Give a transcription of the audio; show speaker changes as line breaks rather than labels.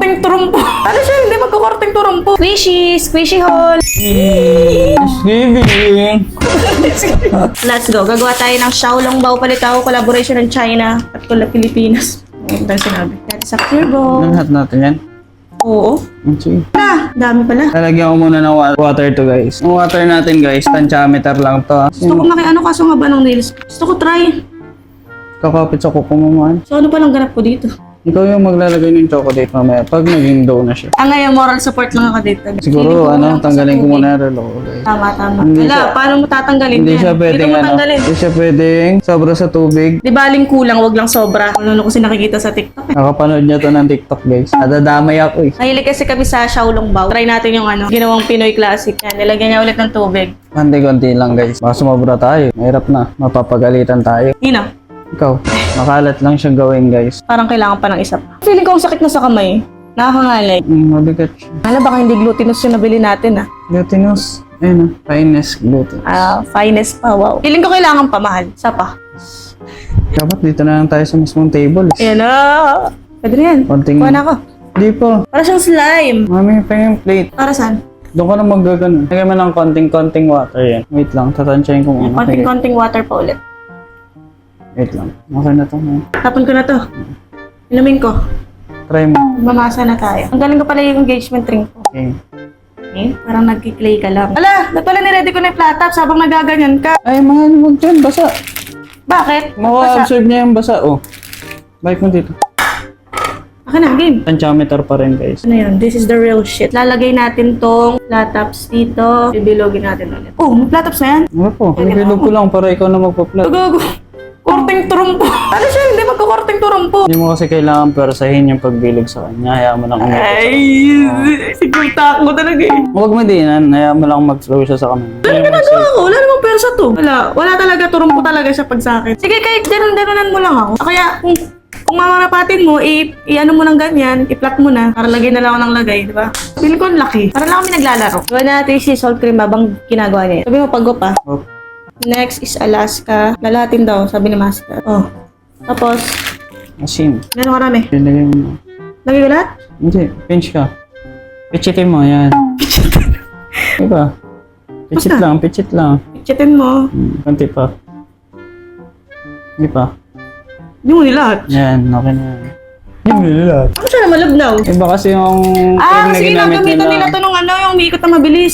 Korting turumpo. Ano siya? Hindi magkukorting turumpo. Squishy! Squishy hole!
Giving.
Let's go. Gagawa tayo ng Xiaolongbao Palitaw collaboration ng China at Pilipinas. Ang sinabi. That's a clear bowl.
Lahat natin yan.
Oo.
Sige.
Dami pala.
Lalagyan ko muna ng water to guys. Ang water natin guys, tantiameter lang to.
Gusto ko makiano kaso nga ba ng nails? Gusto ko try.
Kakapit sa kuko mo man.
So ano palang ganap ko dito?
Ikaw yung maglalagay ng chocolate mamaya pag naging dough na siya.
Ngayon moral support lang ako dito.
Siguro tanggalin ko muna yung relo ko guys.
Tama.
Hindi
Wala,
siya-
paano mo tatanggalin
Hindi
yan?
siya pwedeng
Dito mo tanggalin.
hindi siya pwedeng sobra sa tubig.
Di baling kulang, wag lang sobra. Ano ko nakikita sa TikTok.
Nakapanood niya to ng TikTok guys. Nadadamay ako eh.
Mahilig kasi kami sa Xiaolongbao. Try natin yung ginawang Pinoy classic. Yan, nilagyan niya ulit ng tubig.
Konti-konti lang guys. Baka sumobra tayo. Mahirap na. Mapapagalitan tayo.
Yun
Ikaw, makalat lang siya gawin guys.
parang kailangan pa ng isa pa. Feeling ko ang sakit na sa kamay. Nakakangalay.
Mabigat siya.
Hala, baka hindi glutinous yung nabili natin
Glutinous. Ayun finest glutinous.
Finest pa, wow. Feeling ko kailangan pa, mahal. Isa pa.
Dapat dito na lang tayo sa mismong table.
Ayan na. Pwede na yan.
Konting...
Kuha na ako.
Di pa.
Para siyang slime.
Mami, pa yung plate.
Para saan?
Doon ka na magagano. Lagyan mo ng konting-konting water yan. Wait lang, tatansyahin ko muna.
Konting-konting water pa ulit.
Wait lang. Okay na to.
Tapon ko na to. Inumin ko.
Try mo.
Mamasa na tayo. Ang galing ko pala yung engagement ring ko.
Okay.
Okay? Parang nagkiklay ka lang. Ala! Ba't pala niready ko na yung flat tops habang nagaganyan ka?
Ay, mahal. Huwag dyan. Basa.
Bakit? Basa.
Maka-absorb niya yung basa. Oh. Bike mo dito.
Akin na, game.
Tantiameter pa rin, guys.
Ano yun? This is the real shit. Lalagay natin tong flat tops dito. Bibilogin natin ulit. Oh, may flat tops na yan?
Ano po? Nagbilog ko lang para ikaw na magpa-flat.
Gago. Korting turumpo. Ano siya? Hindi magkukorting turumpo.
Hindi mo kasi kailangan persahin yung pagbilog sa kanya. Hayaan mo lang umikot.
Ay, siguro takot talaga eh.
Huwag mo dinan. Hayaan mo lang mag-flow siya sa kanya.
Ano ginagawa ko? Wala namang persa to. Wala talaga. Turumpo talaga siya pag sa akin. Sige, kahit danon-danonan mo lang ako. Kaya kung mamarapatin mo, i-ano mo ng ganyan, i-flat mo na. Para lagay na lang ako ng lagay, di ba? Feeling ko ang laki. Para lang kami naglalaro. Gawin natin si salt cream habang ginagawa niya. Sabi mo, pag pa.
Oh.
Next is Alaska. Lalahatin daw, sabi ni Master. Oh. Tapos,
Asin.
gano'ng karami?
Pinagay mo.
Lagay ko lahat?
Hindi. Pinch ka. Pichitin mo. Yan. Diba? Pichit
Basta.
lang. Pichit lang.
Pichetin mo.
Konti pa. Hindi pa.
Hindi mo nilahat.
Yan. Okay na yan. Hindi mo lahat.
Ano siya na malabnaw?
Iba kasi yung cream na
Sige na,
ginamit
gamitan
nila.
nila to nung yung umiikot na mabilis.